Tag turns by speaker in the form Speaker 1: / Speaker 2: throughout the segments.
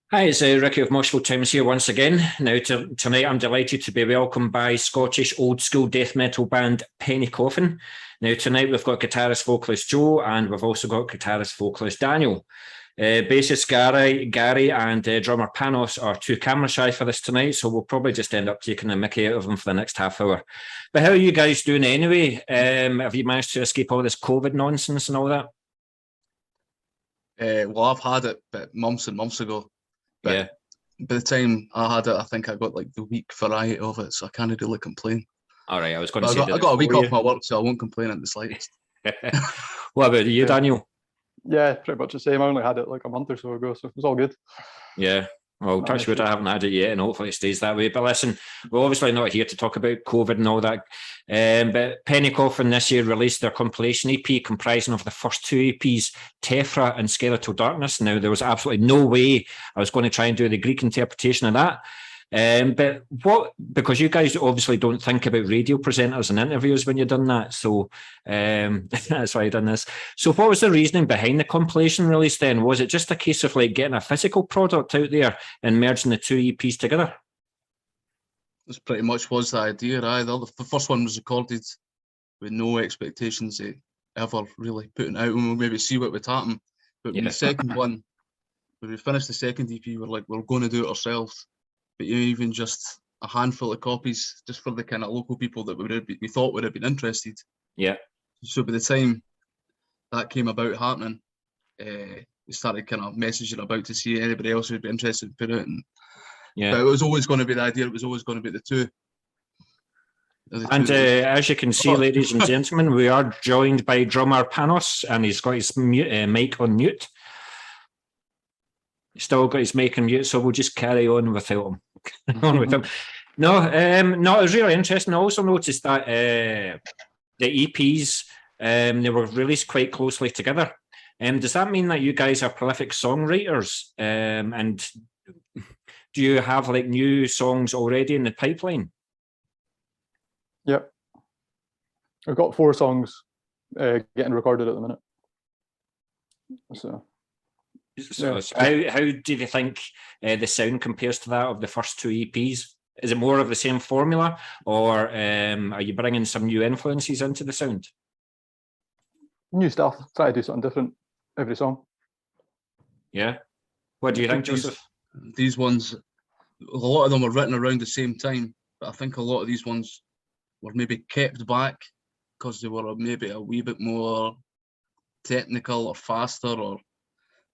Speaker 1: Hi, it's Ricky of Moshville Times here once again. Now, tonight I'm delighted to be welcomed by Scottish old school death metal band Penny Coffin. Now, tonight we've got guitarist vocalist Joe, and we've also got guitarist vocalist Daniel. Bassist Gary and drummer Panos are too camera shy for this tonight, so we'll probably just end up taking the mickey out of them for the next half hour. But how are you guys doing anyway? Have you managed to escape all this COVID nonsense and all that?
Speaker 2: Well, I've had it but months and months ago. But
Speaker 1: yeah.
Speaker 2: By the time I had it, I think I got like the week variety of it, so I can't really complain.
Speaker 1: All right, I was going to say
Speaker 2: I got a week off my work, so I won't complain in the slightest.
Speaker 1: What about you, Daniel?
Speaker 3: Yeah, pretty much the same. I only had it like a month or so ago, so it was all good.
Speaker 1: Yeah. Well, touch wood, I haven't had it yet, and hopefully it stays that way. But listen, we're obviously not here to talk about COVID and all that. But Penny Coffin this year released their compilation EP comprising of the first two EPs, Tephra and Skeletal Darkness. Now, there was absolutely no way I was going to try and do the Greek interpretation of that. But because you guys obviously don't think about radio presenters and interviews when you're done that, so that's why I done this. So what was the reasoning behind the compilation release then? Was it just a case of like getting a physical product out there and merging the two EPs together?
Speaker 2: This pretty much was the idea. The first one was recorded with no expectations of ever really putting out, and we'll maybe see what would happen. But the second one, when we finished the second EP, we're like, we're going to do it ourselves. But even just a handful of copies, just for the kind of local people that we thought would have been interested.
Speaker 1: Yeah. So
Speaker 2: by the time that came about happening, we started kind of messaging about to see anybody else who'd be interested in putting it. And, but it was always going to be the idea. It was always going to be the two.
Speaker 1: And as you can see, ladies and gentlemen, we are joined by drummer Panos, and he's got his mic on mute. He's still got his mic on mute, so we'll just carry on without him. No, it was really interesting. I also noticed that the EPs, they were released quite closely together. Does that mean that you guys are prolific songwriters? And do you have like new songs already in the pipeline?
Speaker 3: Yep. We've got 4 songs getting recorded at the minute. So
Speaker 1: how do you think the sound compares to that of the first two EPs? Is it more of the same formula, or are you bringing some new influences into the sound?
Speaker 3: New stuff. Try to do something different every song.
Speaker 1: Yeah. What do you think, Joseph?
Speaker 2: These ones, a lot of them were written around the same time, but I think a lot of these ones were maybe kept back because they were maybe a wee bit more technical or faster, or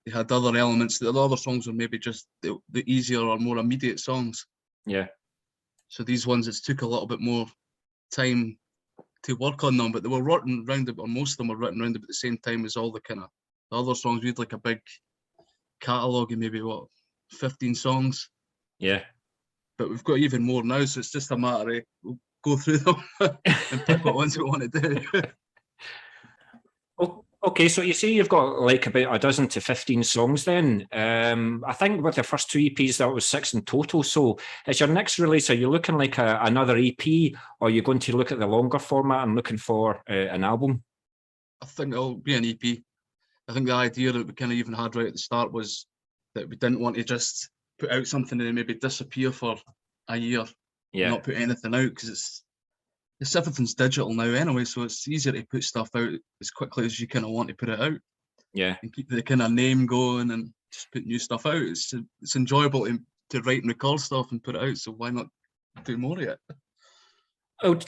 Speaker 2: they had other elements. The other songs were maybe just the easier or more immediate songs.
Speaker 1: Yeah.
Speaker 2: So these ones, it took a little bit more time to work on them, but they were written around it, or most of them were written around about the same time as all the kind of the other songs. We had like a big catalogue of maybe 15 songs.
Speaker 1: Yeah.
Speaker 2: But we've got even more now, so it's just a matter of we'll go through them and pick what ones we want to do.
Speaker 1: Okay, so you say you've got like about 12 to 15 songs then. I think with the first two EPs, that was 6 in total. So is your next release, are you looking like another EP, or are you going to look at the longer format and looking for an album?
Speaker 2: I think it'll be an EP. I think the idea that we kind of even had right at the start was that we didn't want to just put out something and maybe disappear for a year, not put anything out, because everything's digital now anyway, so it's easier to put stuff out as quickly as you kind of want to put it out.
Speaker 1: Yeah.
Speaker 2: And keep the kind of name going and just put new stuff out. It's enjoyable to write and record stuff and put it out, so why not do more of it?
Speaker 1: Oh,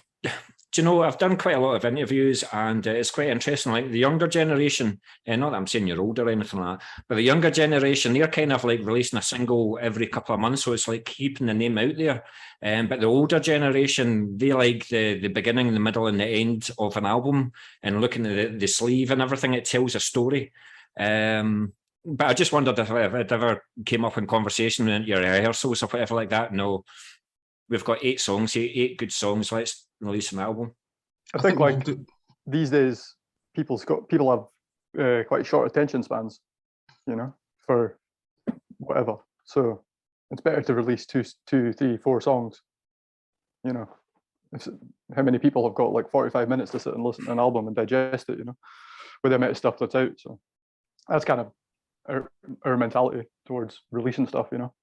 Speaker 1: do you know, I've done quite a lot of interviews, and it's quite interesting. Like the younger generation, not that I'm saying you're older or anything like that, but the younger generation, they're kind of like releasing a single every couple of months, so it's like keeping the name out there. But the older generation, they like the beginning, the middle, and the end of an album, and looking at the sleeve and everything. It tells a story. But I just wondered if it ever came up in conversation in your rehearsals or whatever like that. No, we've got 8 songs, 8 good songs. Let's release an album.
Speaker 3: I think like these days, people have quite short attention spans, for whatever. So it's better to release 2, 3, 4 songs. How many people have got like 45 minutes to sit and listen to an album and digest it, with the amount of stuff that's out. So that's kind of our mentality towards releasing stuff, you know.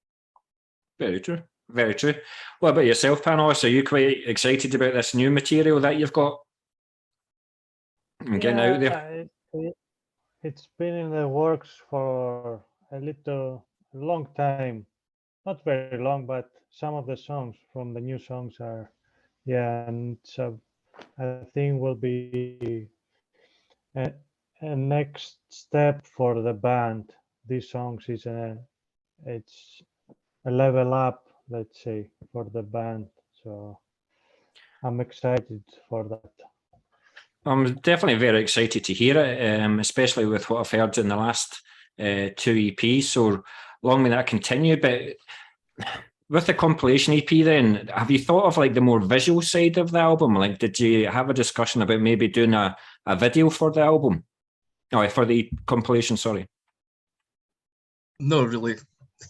Speaker 1: Very true. Very true. What about yourself, Panos? Are you quite excited about this new material that you've got and getting out there?
Speaker 4: It's been in the works for a long time. Not very long, but some of the songs from the new songs are, and so I think will be a next step for the band. These songs is it's a level up, let's say, for the band. So I'm excited for that.
Speaker 1: I'm definitely very excited to hear it, especially with what I've heard in the last 2 EPs. So long may that continue. But with the compilation EP then, have you thought of like the more visual side of the album? Like, did you have a discussion about maybe doing a video for the album? Oh, for the compilation, sorry.
Speaker 2: Not really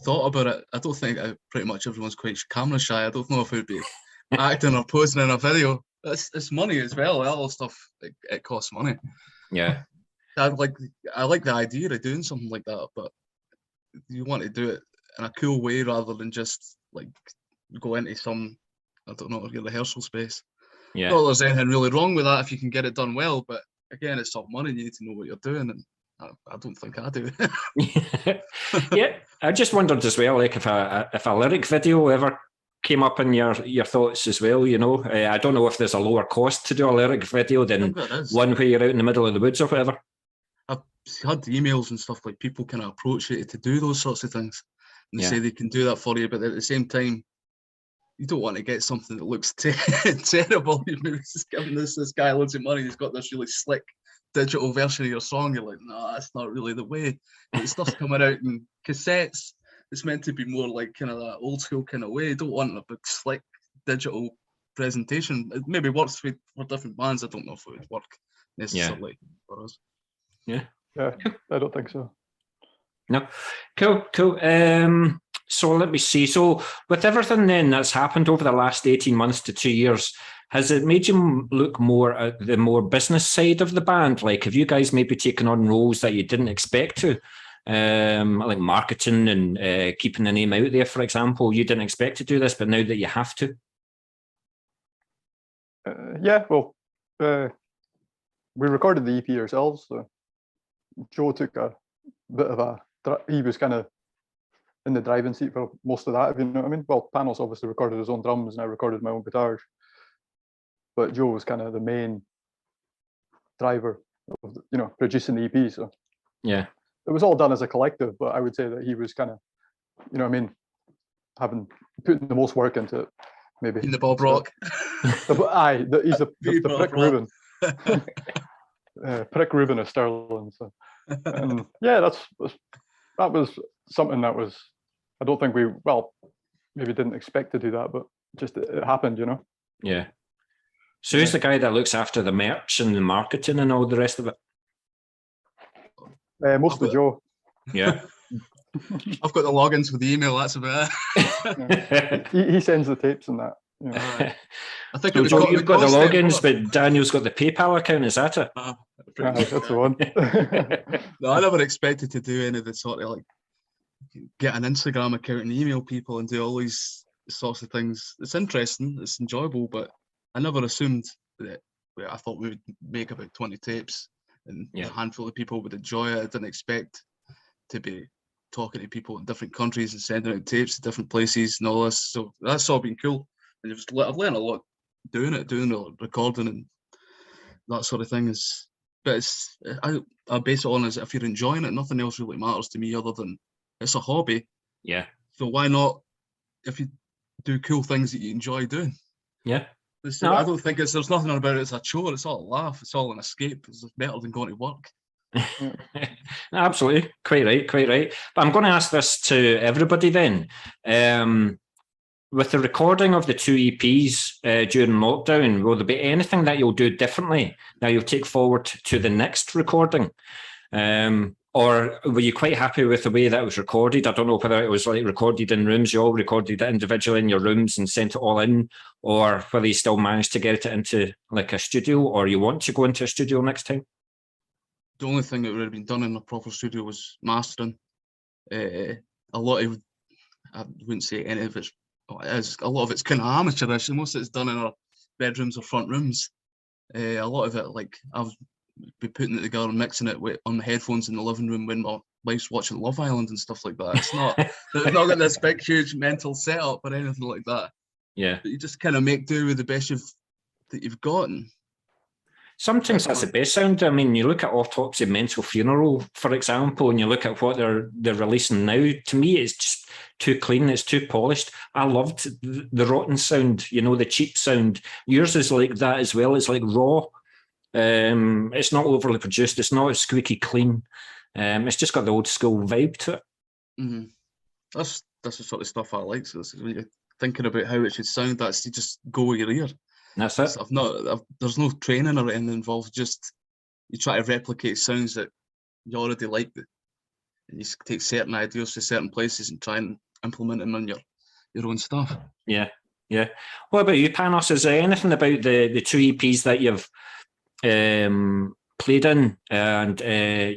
Speaker 2: thought about it. I don't think pretty much everyone's quite camera shy. I don't know if it would be acting or posing in a video. It's money as well. All stuff, it costs money.
Speaker 1: Yeah.
Speaker 2: I like the idea of doing something like that, but you want to do it in a cool way rather than just like go into some, I don't know, your rehearsal space.
Speaker 1: Yeah.
Speaker 2: Not that there's anything really wrong with that if you can get it done well, but again, it's all money. You need to know what you're doing, and I don't think I do.
Speaker 1: Yeah, I just wondered as well, like if a lyric video ever came up in your thoughts as well. You know, I don't know if there's a lower cost to do a lyric video than one where you're out in the middle of the woods or whatever.
Speaker 2: I've had emails and stuff like people kind of approach you to do those sorts of things, and they say they can do that for you, but at the same time, you don't want to get something that looks terrible. You know, just giving this guy loads of money. He's got this really slick digital version of your song. You're like, no, that's not really the way. The stuff's coming out in cassettes. It's meant to be more like kind of that old school kind of way. You don't want a big slick digital presentation. It maybe works for different bands. I don't know if it would work necessarily for us.
Speaker 3: Yeah, I don't think so.
Speaker 1: No, cool. So let me see. So with everything then that's happened over the last 18 months to 2 years, has it made you look more at the more business side of the band? Like, have you guys maybe taken on roles that you didn't expect to? Like marketing and keeping the name out there, for example. You didn't expect to do this, but now that you have to.
Speaker 3: Yeah, well, we recorded the EP ourselves. So Joe took a bit of he was kind of in the driving seat for most of that, if you know what I mean. Well, Panos obviously recorded his own drums, and I recorded my own guitars. But Joe was kind of the main driver of, producing the EP. So
Speaker 1: yeah,
Speaker 3: it was all done as a collective, but I would say that he was kind of, you know what I mean, putting the most work into it, maybe.
Speaker 2: In the Bob Rock.
Speaker 3: He's the Prick Reuben. Prick Reuben of Stirling. So. And yeah, that was something that was, I don't think maybe didn't expect to do that, but just it happened, you know?
Speaker 1: Yeah. So who's the guy that looks after the merch and the marketing and all the rest of it?
Speaker 3: Mostly Joe.
Speaker 1: Yeah.
Speaker 2: I've got the logins for the email, that's about it.
Speaker 3: He sends the tapes and that. You know.
Speaker 2: I think
Speaker 1: so Joe, you've got the logins, but Daniel's got the PayPal account, is that it?
Speaker 3: That's the one.
Speaker 2: No, I never expected to do any of the sort of like get an Instagram account and email people and do all these sorts of things. It's interesting, it's enjoyable, but I never assumed that. I thought we would make about 20 tapes and a handful of people would enjoy it. I didn't expect to be talking to people in different countries and sending out tapes to different places and all this. So that's all been cool. And I've learned a lot doing the recording and that sort of thing. I base it on as if you're enjoying it, nothing else really matters to me other than it's a hobby.
Speaker 1: Yeah.
Speaker 2: So why not, if you do cool things that you enjoy doing?
Speaker 1: Yeah.
Speaker 2: No. I don't think there's nothing about it. It's a chore. It's all a laugh. It's all an escape. It's better than going to work.
Speaker 1: Absolutely. Quite right. But I'm going to ask this to everybody then. With the recording of the 2 EPs during lockdown, will there be anything that you'll do differently now you'll take forward to the next recording? Or were you quite happy with the way that was recorded? I don't know whether it was like recorded in rooms, you all recorded it individually in your rooms and sent it all in, or whether you still managed to get it into like a studio, or you want to go into a studio next time?
Speaker 2: the only thing that would have been done in a proper studio was mastering. A lot of, I wouldn't say any of it's, a lot of it's kind of amateurish, and most of it's done in our bedrooms or front rooms. A lot of it, like, I've be putting it together and mixing it on the headphones in the living room when my wife's watching Love Island and stuff like that. It's not, there's not got this big, huge mental setup or anything like that.
Speaker 1: Yeah.
Speaker 2: But you just kind of make do with the best that you've gotten.
Speaker 1: Sometimes that's the best sound. I mean, you look at Autopsy, Mental Funeral, for example, and you look at what they're releasing now. To me, it's just too clean. It's too polished. I loved the rotten sound, the cheap sound. Yours is like that as well. It's like raw. It's not overly produced. It's not squeaky clean. It's just got the old school vibe to it.
Speaker 2: Mm-hmm. That's the sort of stuff I like. So when you're thinking about how it should sound, that's you just go with your ear.
Speaker 1: That's it.
Speaker 2: There's no training or anything involved. Just you try to replicate sounds that you already like, and you take certain ideas to certain places and try and implement them on your own stuff.
Speaker 1: Yeah. What about you, Panos? Is there anything about the two EPs that you've played in and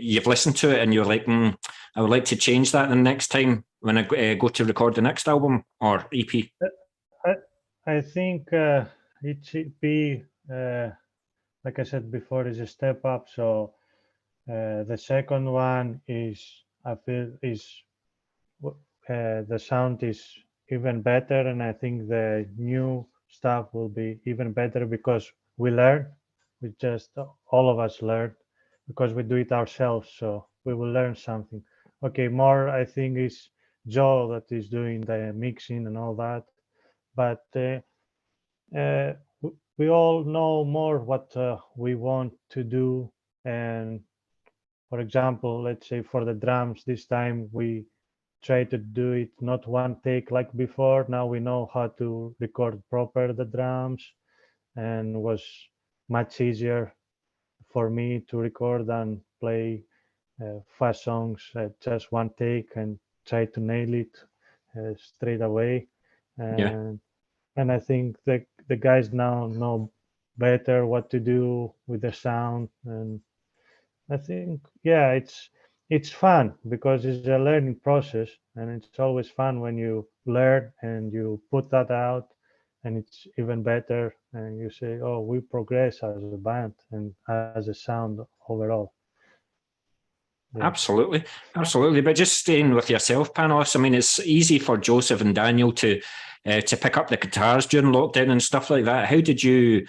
Speaker 1: you've listened to it and you're like, I would like to change that the next time when I go to record the next album or EP?
Speaker 4: I think each EP, like I said before, is a step up. So the second one is, I feel, the sound is even better, and I think the new stuff will be even better because we learn. We just, all of us learn because we do it ourselves. So we will learn something. Okay, more I think is Joe that is doing the mixing and all that. But we all know more what we want to do. And for example, let's say for the drums, this time we try to do it not one take like before. Now we know how to record proper the drums, and was much easier for me to record than play fast songs at just one take and try to nail it straight away. And I think the guys now know better what to do with the sound, and I think it's fun because it's a learning process, and it's always fun when you learn and you put that out and it's even better, and you say, oh, we progress as a band and as a sound overall.
Speaker 1: Absolutely. But just staying with yourself, Panos, I mean, it's easy for Joseph and Daniel to pick up the guitars during lockdown and stuff like that. How did you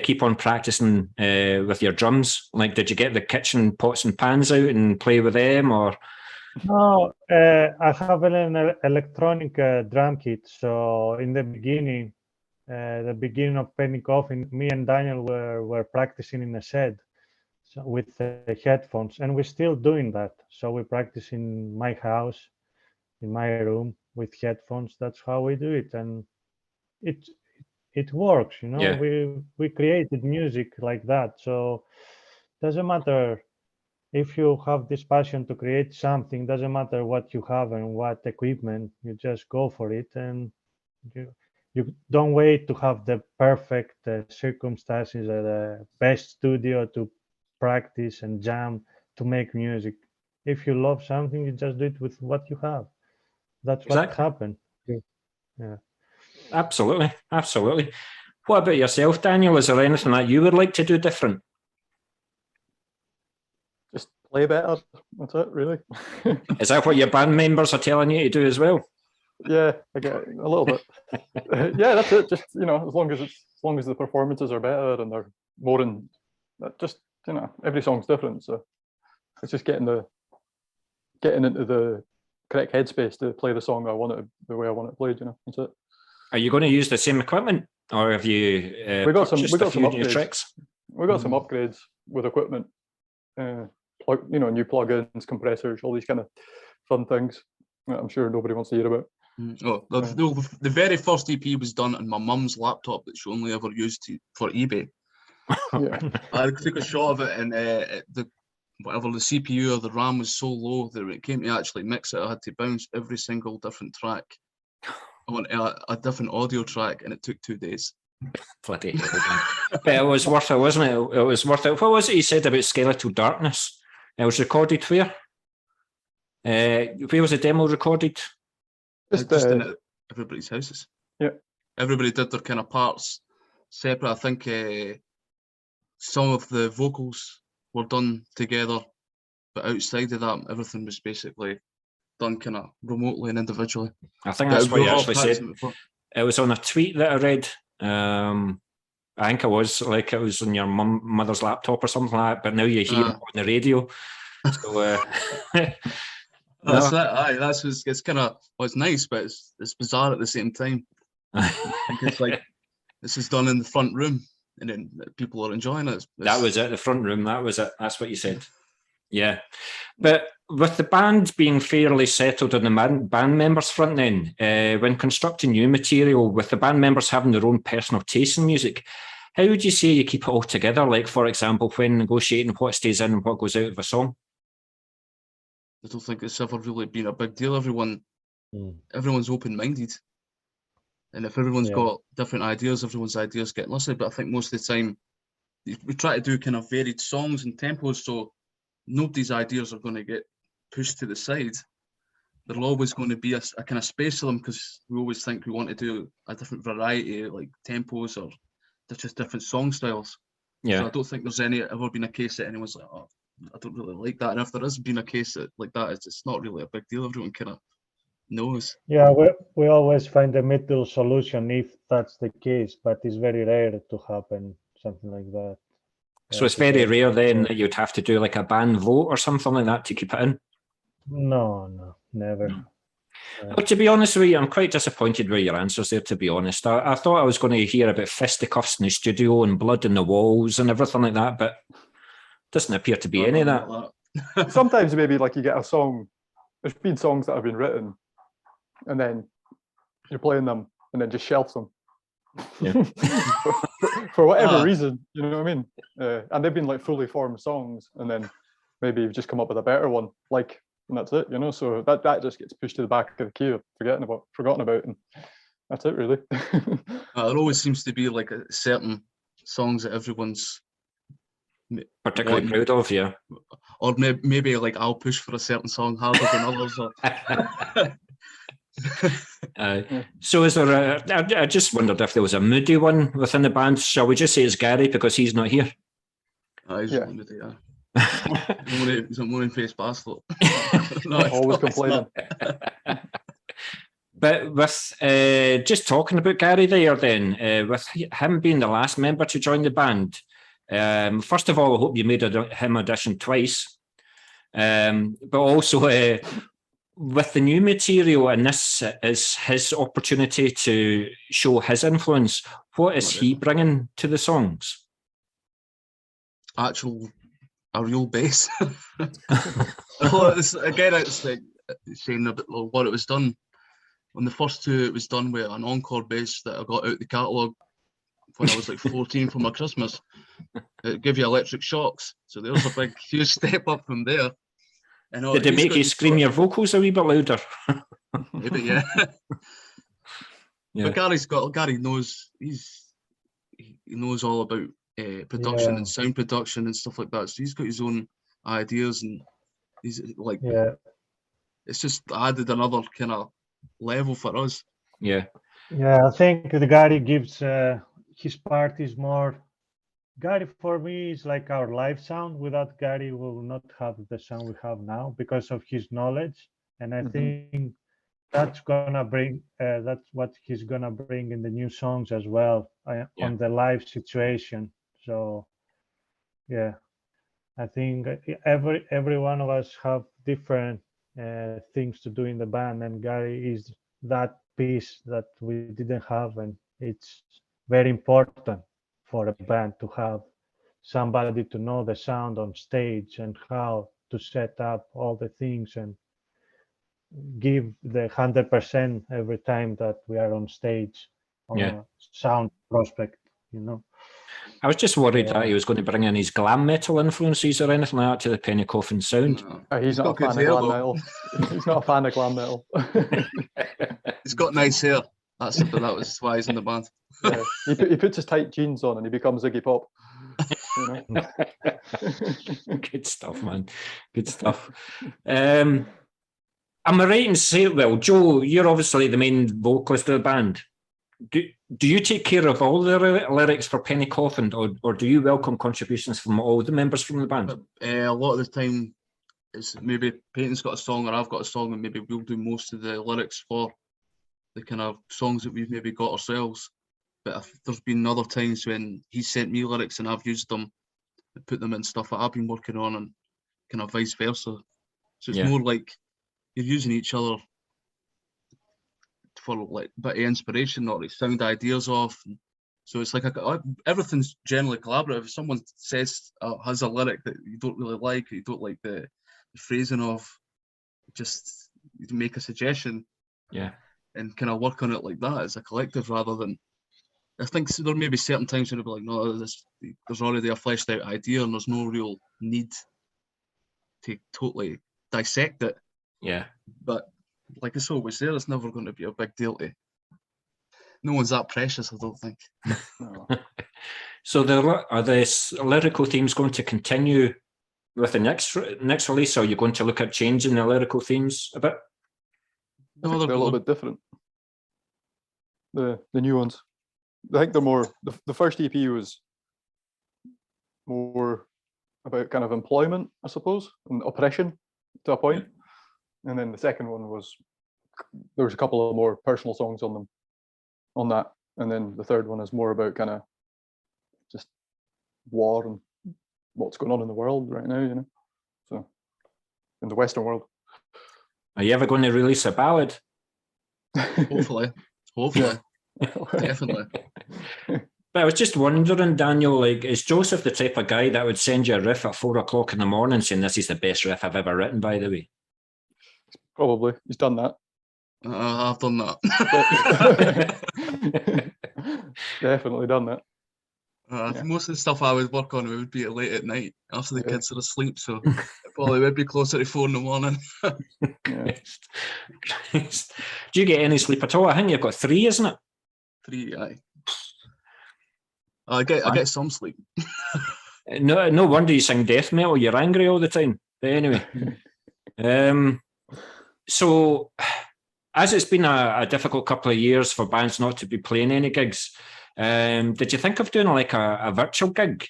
Speaker 1: keep on practicing with your drums? Like, did you get the kitchen pots and pans out and play with them, or?
Speaker 4: No, I have an electronic drum kit. So in the beginning of Penny Coffin, me and Daniel were practicing in a shed with headphones, and we're still doing that. So we practice in my house, in my room with headphones. That's how we do it, and it works.
Speaker 1: Yeah.
Speaker 4: We created music like that. So doesn't matter if you have this passion to create something. Doesn't matter what you have and what equipment. You just go for it, and you don't wait to have the perfect circumstances at the best studio to practice and jam to make music. If you love something, you just do it with what you have. That's what happened. Yeah.
Speaker 1: Absolutely. What about yourself, Daniel? Is there anything that you would like to do different?
Speaker 3: Just play better. That's it, really.
Speaker 1: Is that what your band members are telling you to do as well?
Speaker 3: Yeah, I get it, a little bit. Yeah, that's it. Just as long as the performances are better and they're more in, just every song's different, so it's just getting into the correct headspace to play the song the way I want it played. That's it.
Speaker 1: Are you going to use the same equipment, or have you
Speaker 3: we got some
Speaker 1: new tricks?
Speaker 3: We got some upgrades with equipment, new plugins, compressors, all these kind of fun things that I'm sure nobody wants to hear about.
Speaker 2: The very first EP was done on my mum's laptop that she only ever used for eBay.
Speaker 3: Yeah.
Speaker 2: I took a shot of it, and the CPU or the RAM was so low that when it came to actually mix it, I had to bounce every single different track on a different audio track, and it took 2 days.
Speaker 1: Bloody hell, man. But it was worth it, wasn't it? It was worth it. What was it he said about Skeletal Darkness? It was recorded where? Where was the demo recorded?
Speaker 2: Just in everybody's houses.
Speaker 3: Yeah.
Speaker 2: Everybody did their kind of parts separate. I think some of the vocals were done together, but outside of that, everything was basically done kind of remotely and individually.
Speaker 1: I think that's what he actually said. It was on a tweet that I read. I think it was on your mother's laptop or something like that, but now you hear it on the radio. So
Speaker 2: that's that. Aye, it's kind of, well, it's nice, but it's bizarre at the same time. I think it's like this is done in the front room, and then people are enjoying it.
Speaker 1: That was it. The front room. That was it. That's what you said. Yeah, but with the band being fairly settled on the band members' front then, when constructing new material, with the band members having their own personal taste in music, how would you say you keep it all together? Like, for example, when negotiating what stays in and what goes out of a song?
Speaker 2: I don't think it's ever really been a big deal. Everyone's open-minded. And if everyone's got different ideas, everyone's ideas get listened. But I think most of the time, we try to do kind of varied songs and tempos, so nobody's ideas are going to get pushed to the side. There'll always going to be a kind of space for them, because we always think we want to do a different variety, like tempos or just different song styles.
Speaker 1: Yeah.
Speaker 2: So I don't think there's ever been a case that anyone's like, oh, I don't really like that. And if there has been a case like that, it's not really a big deal. Everyone kind of knows.
Speaker 4: Yeah, we always find a middle solution if that's the case, but it's very rare to happen, something like that.
Speaker 1: So it's very rare then that you'd have to do like a band vote or something like that to keep it in?
Speaker 4: No, never.
Speaker 1: But to be honest with you, I'm quite disappointed with your answers there, to be honest. I thought I was going to hear about fisticuffs in the studio and blood in the walls and everything like that, but doesn't appear to be any of that.
Speaker 3: Sometimes maybe like you get a song, there's been songs that have been written and then you're playing them and then just shelves them.
Speaker 1: Yeah.
Speaker 3: for whatever reason, you know what I mean? And they've been like fully formed songs, and then maybe you've just come up with a better one, like, and that's it, you know. So that just gets pushed to the back of the queue, forgotten about, and that's it, really.
Speaker 2: There always seems to be like certain songs that everyone's
Speaker 1: particularly proud of, yeah.
Speaker 2: Or maybe like I'll push for a certain song harder than others.
Speaker 1: So is there I just wondered if there was a moody one within the band. Shall we just say it's Gary because he's not here?
Speaker 2: He's really moody, he's a moaning face bastard.
Speaker 3: Always complaining.
Speaker 1: But with just talking about Gary there then, with him being the last member to join the band, first of all, I hope you made him audition twice. But also with the new material, and this is his opportunity to show his influence, what is he bringing to the songs?
Speaker 2: A real bass. It's like saying a bit like what it was done. On the first two, it was done with an encore bass that I got out the catalogue when I was like 14 for my Christmas. It gave you electric shocks. So there was a big, huge step up from there. And
Speaker 1: did it make you scream your vocals a wee bit louder?
Speaker 2: Maybe, yeah. But Gary knows, he knows all about production and sound production and stuff like that. So he's got his own ideas, and he's like, it's just added another kind of level for us.
Speaker 4: Yeah, I think the Gary gives his part is more. Gary for me is like our live sound. Without Gary, we will not have the sound we have now because of his knowledge, and I think that's gonna bring. That's what he's gonna bring in the new songs as well on the live situation. So, yeah, I think every one of us have different things to do in the band, and Gary is that piece that we didn't have, and it's very important for a band to have somebody to know the sound on stage and how to set up all the things and give the 100% every time that we are on stage on a sound prospect, you know.
Speaker 1: I was just worried that he was going to bring in his glam metal influences or anything like that to the Penny Coffin sound.
Speaker 3: No. He's not a fan of glam metal. He's not a fan of glam metal.
Speaker 2: He's got nice hair. That was why he's in the band.
Speaker 3: Yeah. He puts his tight jeans on and he becomes Iggy Pop. You know?
Speaker 1: Good stuff, man. Good stuff. Am I right in saying, well, Joe, you're obviously the main vocalist of the band. Do you take care of all the lyrics for Penny Coffin, or do you welcome contributions from all the members from the band?
Speaker 2: A lot of the time, it's maybe Peyton's got a song or I've got a song, and maybe we'll do most of the lyrics for the kind of songs that we've maybe got ourselves. But there's been other times when he's sent me lyrics and I've used them and put them in stuff that I've been working on, and kind of vice versa. So it's more like you're using each other for like a bit of inspiration or like sound ideas off. So it's like everything's generally collaborative. If someone says has a lyric that you don't really like, or you don't like the phrasing of, just make a suggestion.
Speaker 1: Yeah.
Speaker 2: And kind of work on it like that as a collective, rather than, I think there may be certain times when it'll be like, no, there's already a fleshed out idea and there's no real need to totally dissect it.
Speaker 1: Yeah.
Speaker 2: But like it's always there, it's never going to be a big deal to. No one's that precious, I don't think.
Speaker 3: No.
Speaker 1: So are the lyrical themes going to continue with the next release, or are you going to look at changing the lyrical themes a bit?
Speaker 3: I think they're a little bit different. The new ones. I think they're more. The first EP was more about kind of employment, I suppose, and oppression to a point. And then the second one was, there was a couple of more personal songs on that. And then the third one is more about kind of just war and what's going on in the world right now, you know. So in the Western world.
Speaker 1: Are you ever going to release a ballad?
Speaker 2: Hopefully. Definitely.
Speaker 1: But I was just wondering, Daniel, like, is Joseph the type of guy that would send you a riff at 4 o'clock in the morning saying this is the best riff I've ever written, by the way?
Speaker 3: Probably. He's done that.
Speaker 2: I've done that.
Speaker 3: Definitely done that.
Speaker 2: Most of the stuff I would work on would be late at night after the kids are asleep, so it probably would be closer to 4 in the morning.
Speaker 1: Do you get any sleep at all? I think you've got 3, isn't it?
Speaker 2: 3, aye. I get some sleep.
Speaker 1: No wonder you sing death metal. You're angry all the time. But anyway, so as it's been a difficult couple of years for bands not to be playing any gigs, did you think of doing like a virtual gig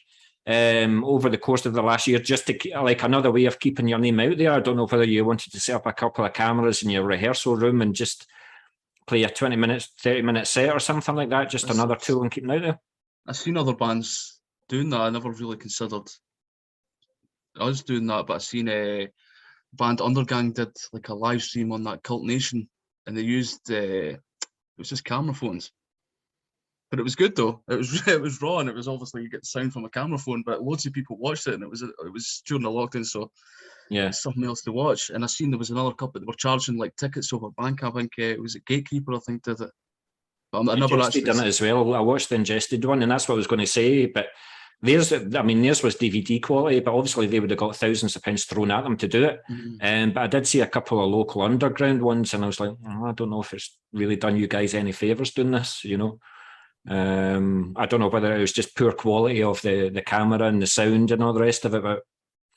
Speaker 1: over the course of the last year, just to like another way of keeping your name out there? I don't know whether you wanted to set up a couple of cameras in your rehearsal room and just play a 20 minutes, 30-minute set or something like that, just another tool and keeping out there.
Speaker 2: I've seen other bands doing that. I never really considered us doing that, but I've seen a band Undergang did like a live stream on that Cult Nation, and they used it was just camera phones. But it was good though. It was raw, and it was obviously you get the sound from a camera phone, but loads of people watched it, and it was during the lockdown, so
Speaker 1: yeah,
Speaker 2: it's something else to watch. And I seen there was another couple that were charging like tickets over Bandcamp. I think it was a Gatekeeper, I think, did it. But I never actually
Speaker 1: done it as well. I watched the Ingested one, and that's what I was going to say. But theirs was DVD quality, but obviously they would have got thousands of pounds thrown at them to do it. But I did see a couple of local underground ones, and I was like, I don't know if it's really done you guys any favors doing this, you know. I don't know whether it was just poor quality of the camera and the sound and all the rest of it, but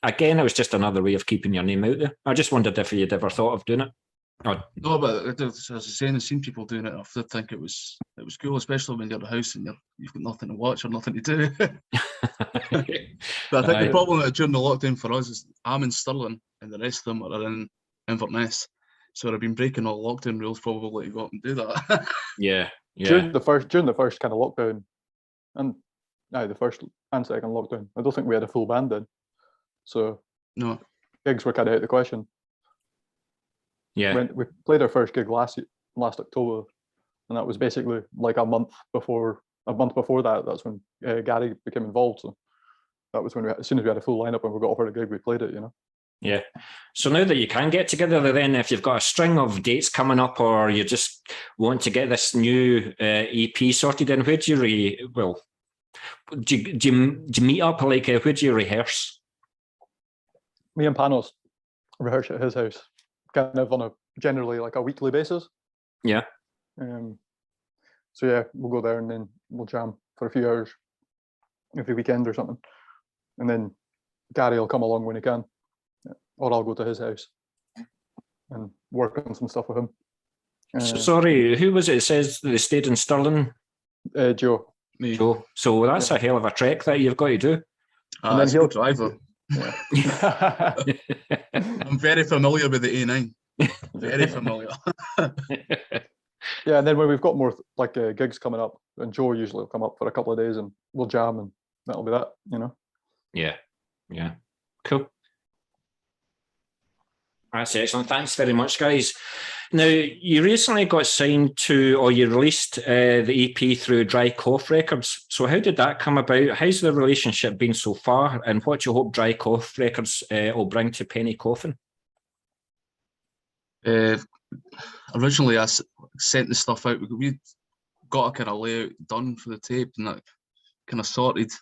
Speaker 1: again, it was just another way of keeping your name out there. I just wondered if you'd ever thought of doing it.
Speaker 2: No, but as I was saying, I've seen people doing it. I did think it was cool, especially when you're at the house and you've got nothing to watch or nothing to do. But I think the problem during the lockdown for us is I'm in Stirling and the rest of them are in Inverness, so I've been breaking all lockdown rules probably to go up and do that.
Speaker 1: Yeah.
Speaker 3: During the first kind of lockdown, and the first and second lockdown, I don't think we had a full band then, so
Speaker 2: no
Speaker 3: gigs were kind of out of the question.
Speaker 1: Yeah,
Speaker 3: we played our first gig last October, and that was basically like a month before that. That's when Gary became involved. So that was when as soon as we had a full lineup and we got offered a gig, we played it. You know.
Speaker 1: Yeah. So now that you can get together, then if you've got a string of dates coming up, or you just want to get this new EP sorted in, where do you meet up? Like, where do you rehearse?
Speaker 3: Me and Panos rehearse at his house, kind of on generally like a weekly basis.
Speaker 1: Yeah.
Speaker 3: So yeah, we'll go there and then we'll jam for a few hours every weekend or something. And then Gary will come along when he can, or I'll go to his house and work on some stuff with him.
Speaker 1: Sorry, who was it? It says they stayed in Stirling.
Speaker 3: Joe.
Speaker 2: Me.
Speaker 1: Joe. So that's a hell of a trek that you've got to do.
Speaker 2: And then he'll driver.
Speaker 3: Yeah.
Speaker 2: I'm very familiar with the A9. Very familiar.
Speaker 3: Yeah, and then when we've got more like gigs coming up, and Joe usually will come up for a couple of days and we'll jam, and that'll be that, you know.
Speaker 1: Yeah. Cool. That's excellent. Thanks very much, guys. Now, you recently got signed to, or you released the EP through Dry Cough Records. So how did that come about? How's the relationship been so far? And what do you hope Dry Cough Records will bring to Penny Coffin?
Speaker 2: Originally, I sent the stuff out. We got a kind of layout done for the tape and that kind of sorted.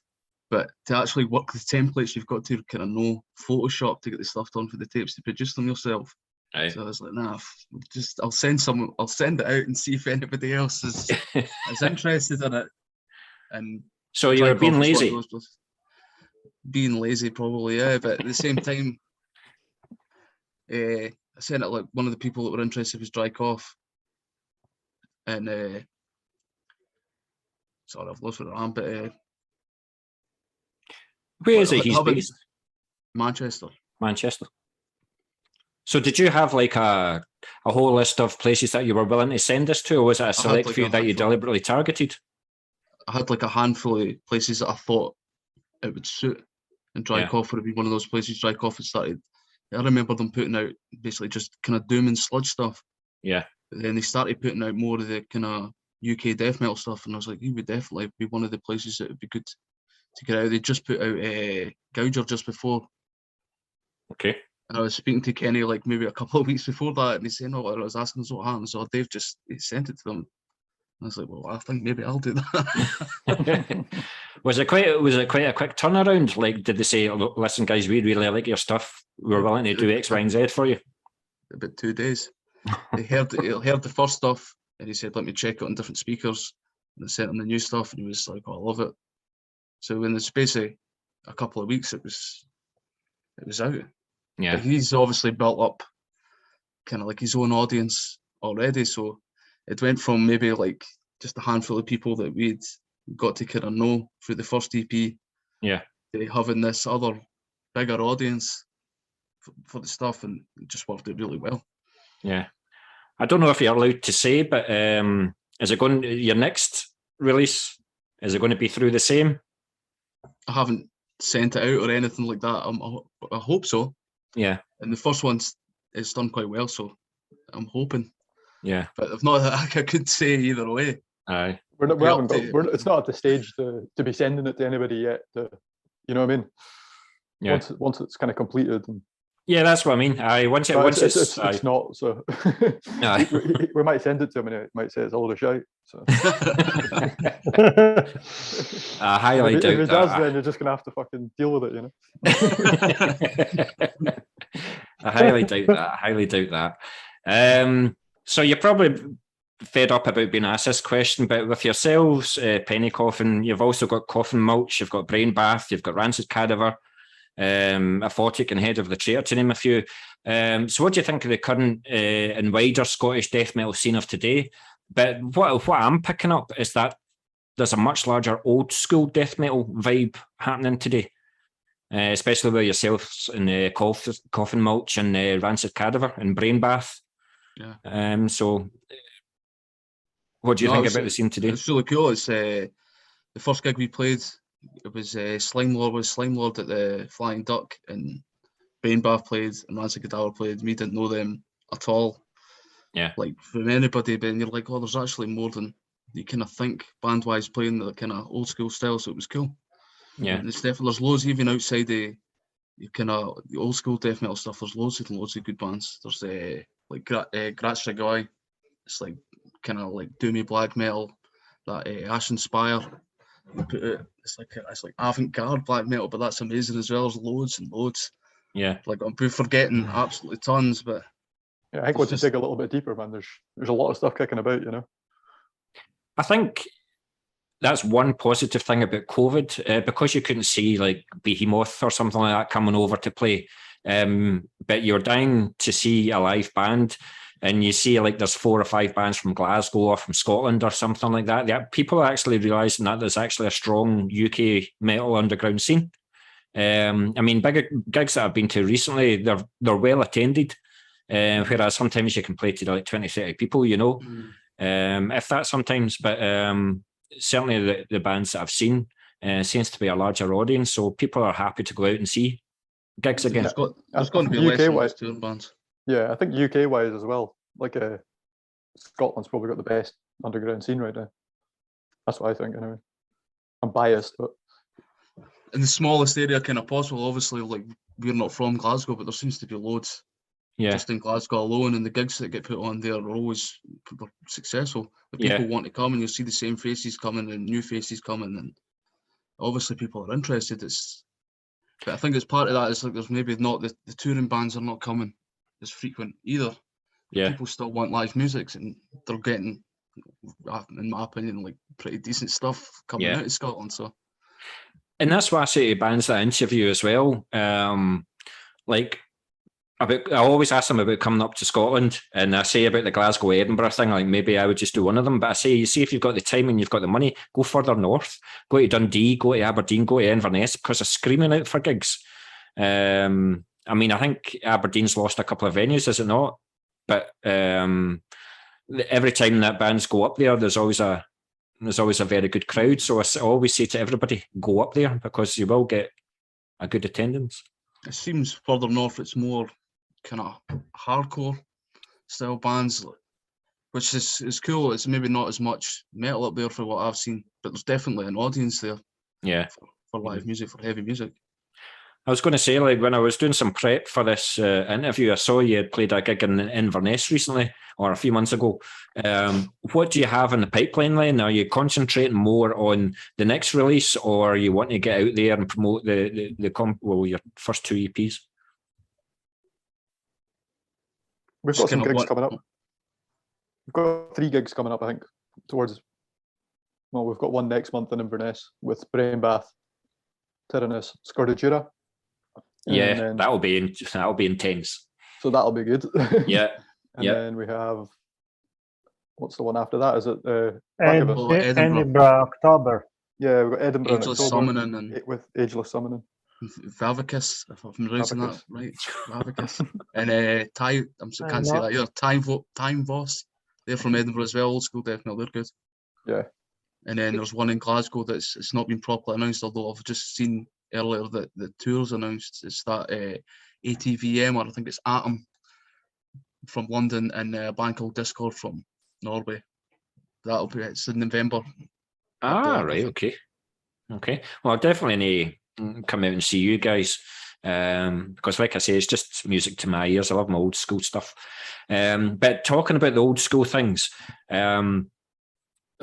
Speaker 2: But to actually work with templates, you've got to kind of know Photoshop to get the stuff done for the tapes to produce them yourself. Right. So I was like, nah, I'll send it out and see if anybody else is interested in it. And
Speaker 1: so you were being lazy.
Speaker 2: Being lazy, probably, yeah. But at the same time, I sent it like one of the people that were interested was Dry Cough, and sorry, I've lost what I am, but
Speaker 1: where is it he's based?
Speaker 2: Manchester.
Speaker 1: So did you have like a whole list of places that you were willing to send this to, or was it a select few that you deliberately targeted?
Speaker 2: I had like a handful of places that I thought it would suit, and Dry Cough would be one of those places. Dry Cough had started. I remember them putting out basically just kind of doom and sludge stuff. Yeah. But then they started putting out more of the kind of UK death metal stuff, and I was like, you would definitely be one of the places that would be good to get out. They just put out Gouger just before. Okay. And I was speaking to Kenny like maybe a couple of weeks before that, and he's saying, "Oh, I was asking us what happened." So Dave just sent it to them. I was like, "Well, I think maybe I'll do that."
Speaker 1: Was it quite a quick turnaround? Like, did they say, "Listen, guys, we really like your stuff. We're willing to do X, Y, and Z for you"?
Speaker 2: About 2 days. He heard the first stuff, and he said, "Let me check it on different speakers." And I sent him the new stuff, and he was like, "Oh, I love it." So in the space of a couple of weeks, it was out. Yeah. But he's obviously built up kind of like his own audience already. So it went from maybe like just a handful of people that we'd got to kind of know through the first EP. Yeah. To having this other bigger audience for the stuff, and it just worked out really well. Yeah.
Speaker 1: I don't know if you're allowed to say, but is it going your next release? Is it going to be through the same?
Speaker 2: I haven't sent it out or anything like that. I hope so. Yeah. And the first one's it's done quite well, so I'm hoping. Yeah. But if not, I could say either way.
Speaker 3: Aye. It's not at the stage to be sending it to anybody yet. You know what I mean? Yeah. Once it's kind of completed.
Speaker 1: Yeah, that's what I mean. It's
Speaker 3: not. So we might send it to him, and it might say it's a load of shite. So
Speaker 1: I highly doubt that.
Speaker 3: If it does, then you're just gonna have to fucking deal with it, you
Speaker 1: know. I highly doubt that. So you're probably fed up about being asked this question, but with yourselves, Penny Coffin, you've also got Coffin Mulch, you've got Brainbath, you've got Rancid Cadaver, Aphotic and Head of the Traitor, to name a few. So what do you think of the current and wider Scottish death metal scene of today? But what I'm picking up is that there's a much larger old school death metal vibe happening today, especially with yourselves in Coffin Mulch and Rancid Cadaver and Brainbath. Yeah. So what do you think about the scene today?
Speaker 2: It's really cool. It's the first gig we played. It was Slime Lord at the Flying Duck, and Brainbath played and Rancid Cadaver played. We didn't know them at all. Yeah. Like from anybody, but you're like, oh, there's actually more than you kind of think band-wise playing the kind of old school style, so it was cool. Yeah. And it's definitely, there's loads even outside the kind of the old school death metal stuff. There's loads of good bands. There's like Redistribution. It's like kind of like doomy black metal. That Ashen Spire. It's like avant-garde black metal, but that's amazing as well. There's loads and loads. Yeah. Like I'm forgetting absolutely tons, but
Speaker 3: yeah, I think once you dig a little bit deeper, man, there's a lot of stuff kicking about, you know.
Speaker 1: I think that's one positive thing about COVID, because you couldn't see like Behemoth or something like that coming over to play. But you're dying to see a live band, and you see like there's 4 or 5 bands from Glasgow or from Scotland or something like that. Yeah, people are actually realising that there's actually a strong UK metal underground scene. I mean, big gigs that I've been to recently, they're well attended, whereas sometimes you can play to like 20, 30 people, you know, if that sometimes. But certainly the bands that I've seen seems to be a larger audience, so people are happy to go out and see gigs again.
Speaker 2: There's going to be less and less touring bands.
Speaker 3: Yeah, I think UK wise as well. Like Scotland's probably got the best underground scene right now. That's what I think anyway. I'm biased, but
Speaker 2: In the smallest area kind of possible. Obviously, like we're not from Glasgow, but there seems to be loads.
Speaker 1: Yeah.
Speaker 2: Just in Glasgow alone, and the gigs that get put on there are always successful. The people want to come, and you see the same faces coming and new faces coming, and obviously people are interested. But I think as part of that is like there's maybe not the touring bands are not coming as frequent either.
Speaker 1: Yeah.
Speaker 2: People still want live music, and they're getting, in my opinion, like pretty decent stuff coming out of Scotland. So,
Speaker 1: and that's what I say to bands that I interview as well. Like, I always ask them about coming up to Scotland, and I say about the Glasgow Edinburgh thing, like maybe I would just do one of them, but I say, you see, if you've got the time and you've got the money, go further north, go to Dundee, go to Aberdeen, go to Inverness, because they're screaming out for gigs. I mean, I think Aberdeen's lost a couple of venues, is it not? But every time that bands go up there, there's always a very good crowd. So I always say to everybody, go up there, because you will get a good attendance.
Speaker 2: It seems further north it's more kind of hardcore style bands, which is cool. It's maybe not as much metal up there for what I've seen, but there's definitely an audience there.
Speaker 1: Yeah,
Speaker 2: for live music, for heavy music.
Speaker 1: I was going to say, like, when I was doing some prep for this interview, I saw you had played a gig in Inverness recently, or a few months ago. What do you have in the pipeline then? Are you concentrating more on the next release, or you want to get out there and promote your first 2 EPs?
Speaker 3: We've got some gigs coming up. We've got 3 gigs coming up, I think, we've got one next month in Inverness with Brainbath, Tyrannus, Scordadura.
Speaker 1: Yeah, that'll be intense.
Speaker 3: So that'll be good.
Speaker 1: Yeah.
Speaker 3: And then we have, what's the one after that? Is it
Speaker 4: Edinburgh, October?
Speaker 3: Yeah, we've got Edinburgh
Speaker 2: Ageless
Speaker 3: in October
Speaker 2: Summoning
Speaker 3: with Ageless Summoning.
Speaker 2: Vavicus, if I'm pronouncing that right. Vavicus. And I can't say that either. Time Voss. They're from Edinburgh as well, old school death metal, they're good.
Speaker 3: Yeah.
Speaker 2: And then there's one in Glasgow it's not been properly announced, although I've just seen earlier that the tour's announced. It's that ATVM, or I think it's Atom from London, and a band called Discord from Norway. It's in November.
Speaker 1: Right, okay. Well, I'll definitely need to come out and see you guys, because like I say, it's just music to my ears. I love my old school stuff. But talking about the old school things,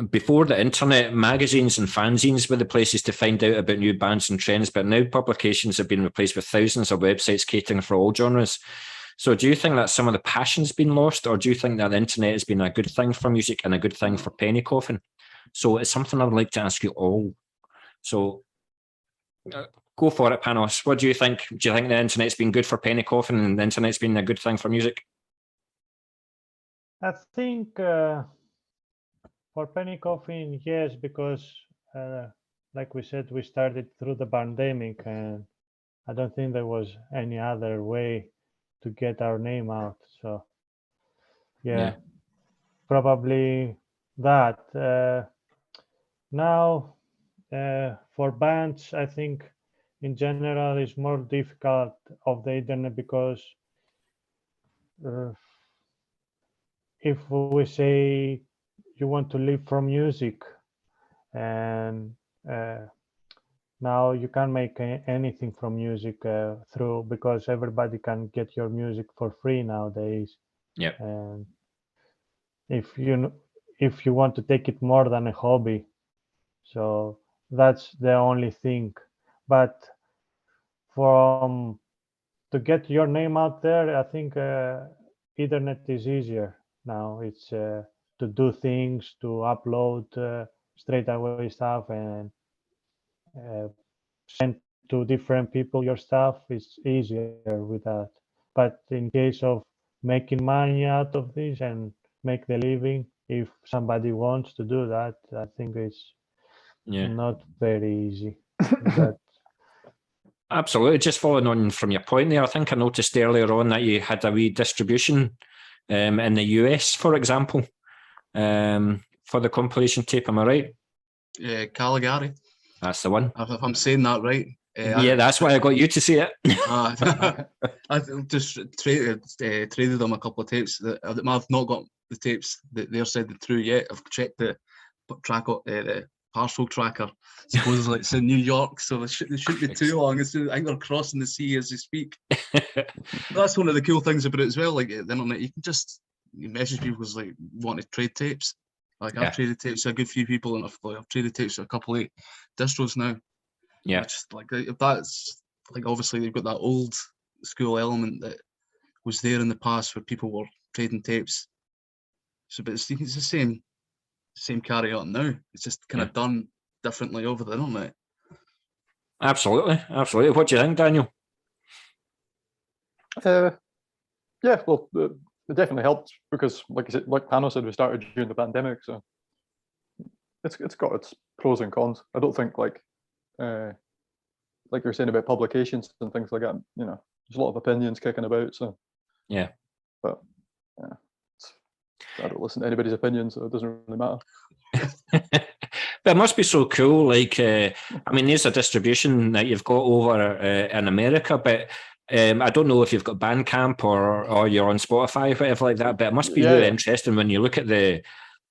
Speaker 1: before the internet, magazines and fanzines were the places to find out about new bands and trends, but now publications have been replaced with thousands of websites catering for all genres. So do you think that some of the passion's been lost, or do you think that the internet has been a good thing for music and a good thing for Penny Coffin? So it's something I would like to ask you all. So go for it, Panos. What do you think? Do you think the internet's been good for Penny Coffin and the internet's been a good thing for music?
Speaker 4: I think for Penny Coffin, yes, because like we said, we started through the pandemic, and I don't think there was any other way to get our name out. So yeah. Probably that. Now for bands, I think in general it's more difficult of the internet, because if we say you want to live from music, and now you can't make anything from music through, because everybody can get your music for free nowadays.
Speaker 1: Yeah.
Speaker 4: And if you want to take it more than a hobby, so that's the only thing. But to get your name out there, I think internet is easier now. It's to do things, to upload straight away stuff and send to different people your stuff is easier with that. But in case of making money out of this and make the living, if somebody wants to do that, I think it's not very easy.
Speaker 1: Absolutely. Just following on from your point there, I think I noticed earlier on that you had a Redistribution in the US, for example, for the compilation tape. Am I right?
Speaker 2: Yeah, Caligari.
Speaker 1: That's the one.
Speaker 2: If I'm saying that right.
Speaker 1: That's why I got you to say it.
Speaker 2: I just traded them a couple of tapes. I've not got the tapes that they're said through yet. I've checked the track, the parcel tracker. Supposedly it's in New York, so it shouldn't be too long. I think they're crossing the sea as they speak. That's one of the cool things about it as well. Like the internet, you can just message people who's like want to trade tapes. Like I've traded tapes to a good few people, and I've traded tapes to a couple of distros now.
Speaker 1: Yeah,
Speaker 2: just like if that's like obviously they've got that old school element that was there in the past where people were trading tapes. So, but it's the same carry on now. It's just kind of done differently over the internet.
Speaker 1: Absolutely. What do you think, Daniel?
Speaker 3: Yeah, well, it definitely helped because, like I said, like Tano said, we started during the pandemic, so it's got its pros and cons. I don't think like you're saying about publications and things like that. You know, there's a lot of opinions kicking about. So but I don't listen to anybody's opinions, so it doesn't really matter.
Speaker 1: But it must be so cool. Like, I mean, there's a distribution that you've got over in America, but I don't know if you've got Bandcamp or you're on Spotify, whatever like that. But it must be really interesting when you look at the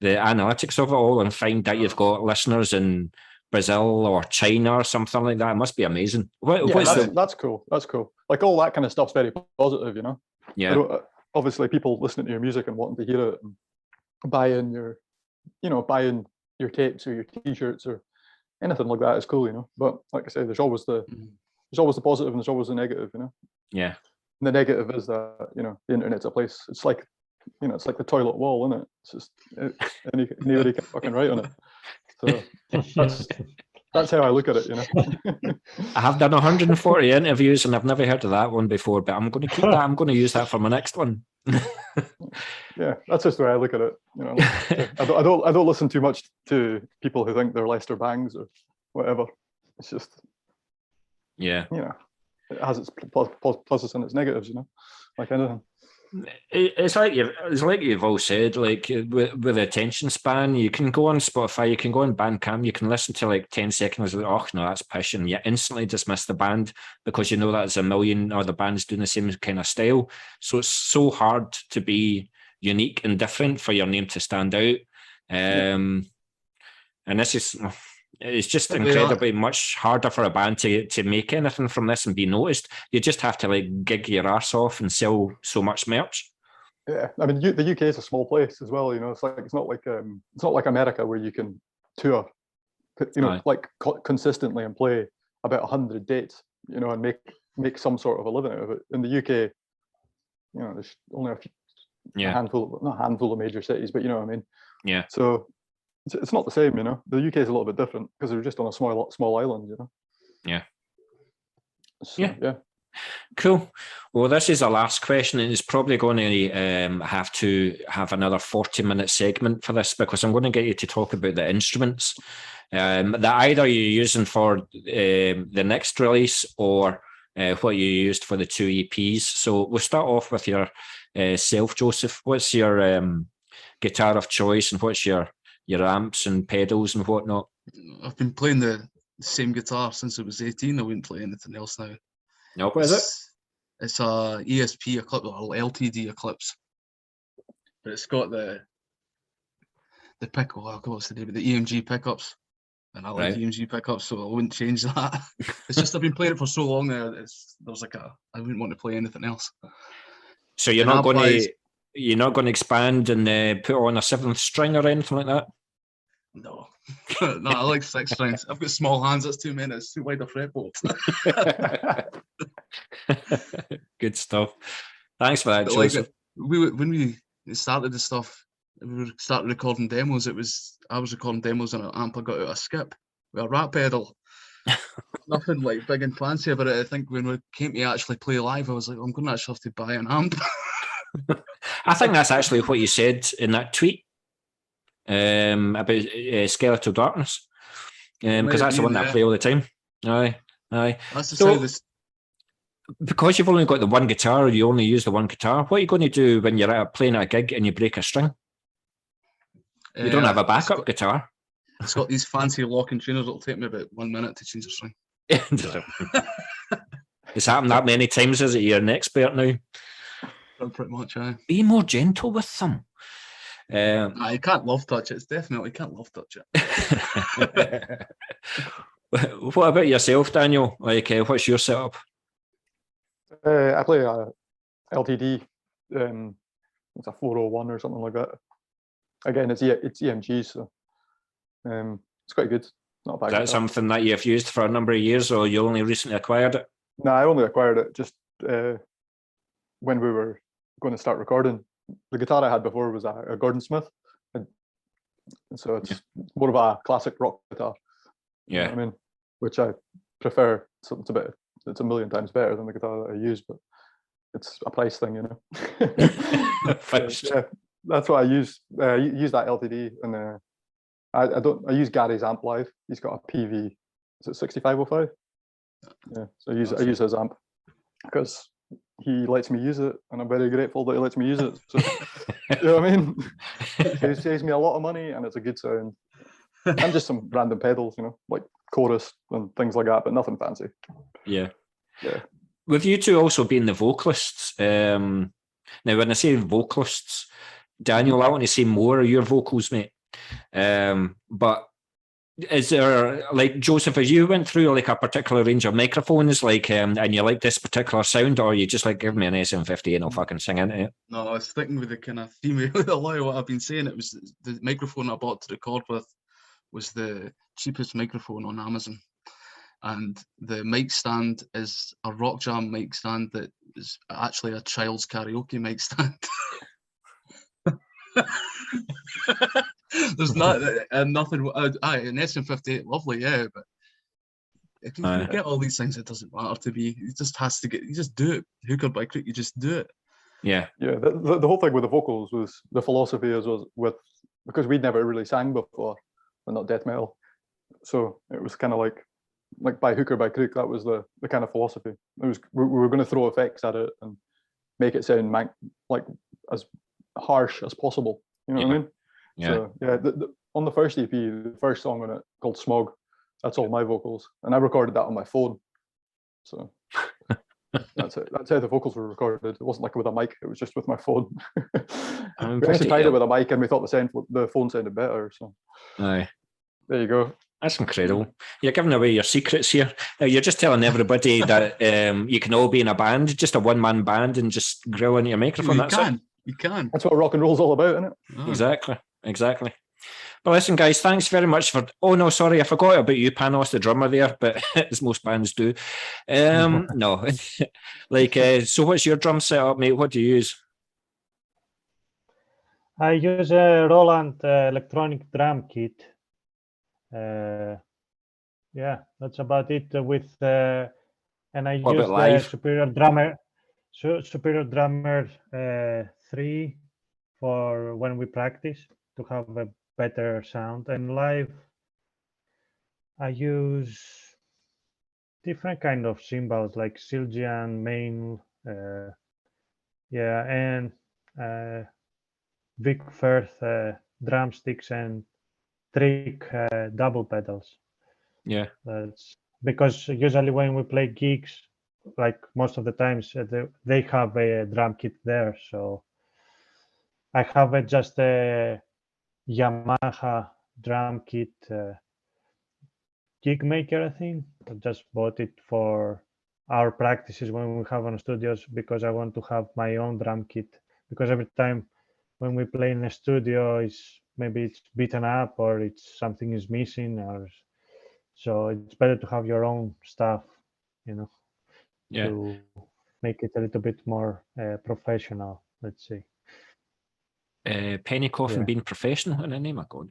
Speaker 1: analytics of it all and find that you've got listeners in Brazil or China or something like that. It must be amazing.
Speaker 3: That's cool. That's cool. Like all that kind of stuff's very positive, you know.
Speaker 1: Yeah.
Speaker 3: Obviously, people listening to your music and wanting to hear it and buying your tapes or your T-shirts or anything like that is cool, you know. But like I say, there's always the positive and there's always the negative, you know.
Speaker 1: Yeah.
Speaker 3: And the negative is that, you know, the internet's a place. It's like, you know, it's like the toilet wall, isn't it? It's just anybody can fucking write on it. So that's how I look at it, you know.
Speaker 1: I have done 140 interviews and I've never heard of that one before, but I'm going to keep that. I'm going to use that for my next one.
Speaker 3: Yeah, that's just the way I look at it. You know, I don't listen too much to people who think they're Lester Bangs or whatever. It's just, you know, it has its pluses and its negatives, you know, like anything.
Speaker 1: It's like you've all said, like with attention span, you can go on Spotify, you can go on Bandcamp, you can listen to like 10 seconds, like, oh no, that's pish, and you instantly dismiss the band because you know that there's a million other bands doing the same kind of style. So it's so hard to be unique and different for your name to stand out. And this is, it's just incredibly much harder for a band to make anything from this and be noticed. You just have to like gig your arse off and sell so much merch.
Speaker 3: Yeah, I mean the UK is a small place as well. You know, it's not like America where you can tour, you know, like consistently and play about 100 dates, you know, and make some sort of a living out of it. In the UK, you know, there's only a handful of major cities, but you know what I mean. Yeah. So it's not the same, you know. The UK is a little bit different because they're just on a small island, you know.
Speaker 1: Yeah.
Speaker 3: So, yeah.
Speaker 1: Cool. Well, this is our last question, and it's probably going to have to have another 40-minute segment for this because I'm going to get you to talk about the instruments that either you're using for the next release or what you used for the 2 EPs. So we'll start off with your self, Joseph. What's your guitar of choice and what's your amps and pedals and whatnot?
Speaker 2: I've been playing the same guitar since I was 18. I wouldn't play anything else now.
Speaker 1: No, what is it?
Speaker 2: It's a ESP Eclipse or LTD Eclipse, but it's got the what's the name of the EMG pickups, and I like EMG pickups, so I wouldn't change that. It's just I've been playing it for so long now. I wouldn't want to play anything else.
Speaker 1: So you're not going to expand and put on a 7th string or anything like that?
Speaker 2: No, no, I like 6 strings. I've got small hands. That's too many. It's too wide a fretboard.
Speaker 1: Good stuff. Thanks for that,
Speaker 2: but
Speaker 1: Joseph.
Speaker 2: Like, when we started the stuff, we started recording demos, I was recording demos on an amp I got out of Skip with a rat pedal. Nothing like big and fancy about it. I think when we came to actually play live, I was like, I'm going to actually have to buy an amp.
Speaker 1: I think that's actually what you said in that tweet about Skeletal Darkness, because that's the one that I play all the time. Aye.
Speaker 2: That's the
Speaker 1: So,
Speaker 2: sound of
Speaker 1: because you've only got the one guitar, or you only use the one guitar, what are you going to do when you're playing at a gig and you break a string? You don't have a backup guitar.
Speaker 2: It's got these fancy locking tuners. It'll take me about 1 minute to change the string.
Speaker 1: It's happened that many times, is it? You're an expert now.
Speaker 2: Pretty much, aye.
Speaker 1: Be more gentle with them.
Speaker 2: I can't love touch it. It's definitely can't love touch it.
Speaker 1: What about yourself, Daniel? Like, what's your setup?
Speaker 3: I play a LTD. It's a 401 or something like that. Again, it's EMG, so it's quite good. Not bad.
Speaker 1: Is that something that you've used for a number of years, or you only recently acquired it?
Speaker 3: No, I only acquired it just when we were going to start recording. The guitar I had before was a Gordon Smith, and so it's more of a classic rock guitar.
Speaker 1: Yeah,
Speaker 3: you know what I mean, which I prefer. So it's a million times better than the guitar that I use, but it's a price thing, you know. Yeah, that's what I use. Use that LTD, and I use Gary's amp live. He's got a PV. Is it 6505? Yeah, so I use his amp because he lets me use it, and I'm very grateful that he lets me use it. So, you know what I mean? It saves me a lot of money, and it's a good sound. And just some random pedals, you know, like chorus and things like that, but nothing fancy.
Speaker 1: Yeah.
Speaker 3: Yeah.
Speaker 1: With you two also being the vocalists, now when I say vocalists, Daniel, I want to see more of your vocals, mate. But is there, like, Joseph, as you went through like a particular range of microphones, like, and you like this particular sound, or you just like, give me an SM50 and I'll fucking sing into it?
Speaker 2: No, I was sticking with the kind of theme of a lot of what I've been saying. It was the microphone I bought to record with was the cheapest microphone on Amazon. And the mic stand is a Rock Jam mic stand that is actually a child's karaoke mic stand. There's nothing. An SM58, lovely, yeah, but if you get all these things, it doesn't matter to me. It just has to get. You just do it. Hook or by crook, you just do it.
Speaker 1: Yeah.
Speaker 3: The whole thing with the vocals was the philosophy was with, because we'd never really sang before, but not death metal, so it was kind of like by hook or by crook. That was the kind of philosophy. It was we were going to throw effects at it and make it sound like as harsh as possible. You know what I mean?
Speaker 1: Yeah.
Speaker 3: So yeah, on the first EP, the first song on it called Smog, that's all my vocals, and I recorded that on my phone. So that's it. That's how the vocals were recorded. It wasn't like with a mic; it was just with my phone. We actually tried it with a mic, and we thought the phone sounded better. So
Speaker 1: aye,
Speaker 3: there you go.
Speaker 1: That's incredible. You're giving away your secrets here. Now you're just telling everybody that you can all be in a band, just a one-man band, and just grill into your microphone.
Speaker 2: You can.
Speaker 3: That's what rock and roll's all about, isn't it?
Speaker 1: Oh. Exactly. But listen, guys, thanks very much for. Oh no, sorry, I forgot about you, Panos, the drummer there. But as most bands do, no. Like, so what's your drum setup, mate? What do you use?
Speaker 4: I use a Roland electronic drum kit. Yeah, that's about it. And I use the Superior Drummer 3 for when we practice to have a better sound. And live, I use different kind of cymbals like Silgian, main, and Vic Firth drumsticks and Trick double pedals.
Speaker 1: Yeah,
Speaker 4: that's because usually when we play gigs, like most of the times they have a drum kit there, so I have just a Yamaha drum kit gig maker. I think I just bought it for our practices when we have on studios, because I want to have my own drum kit, because every time when we play in a studio maybe it's beaten up or it's something is missing, or so it's better to have your own stuff, you know, to make it a little bit more professional, let's say.
Speaker 1: Penny Coffin
Speaker 4: Yeah.
Speaker 1: being professional in any, my God.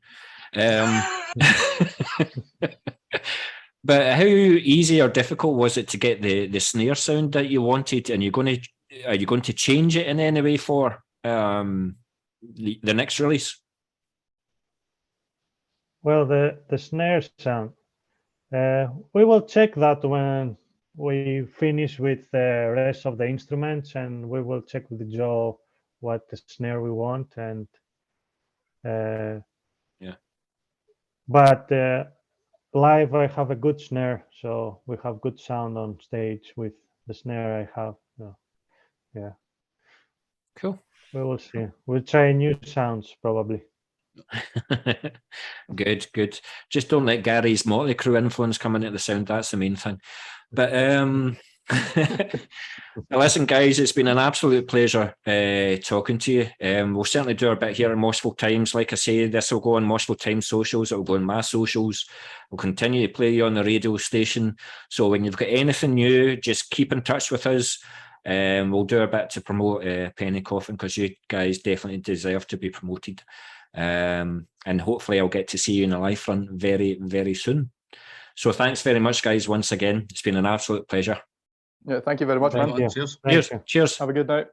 Speaker 1: But how easy or difficult was it to get the snare sound that you wanted? And are you going to change it in any way for the next release?
Speaker 4: Well, the snare sound, we will check that when we finish with the rest of the instruments, and we will check with Joe what the snare we want. And
Speaker 1: yeah.
Speaker 4: But live, I have a good snare, so we have good sound on stage with the snare I have. So, yeah.
Speaker 1: Cool.
Speaker 4: We will see. We'll try new sounds probably.
Speaker 1: Good. Just don't let Gary's Motley Crue influence come into the sound. That's the main thing. But listen, guys, it's been an absolute pleasure talking to you. We'll certainly do our bit here in Moshville Times. Like I say, this will go on Moshville Times socials. It will go on my socials. We'll continue to play you on the radio station. So when you've got anything new, just keep in touch with us. We'll do our bit to promote Penny Coffin, because you guys definitely deserve to be promoted. And hopefully I'll get to see you in the live front very, very soon. So thanks very much, guys, once again. It's been an absolute pleasure.
Speaker 3: Yeah, thank you very much, man.
Speaker 4: Thank you.
Speaker 2: Cheers.
Speaker 4: Thank you.
Speaker 1: Cheers.
Speaker 3: Have a good night.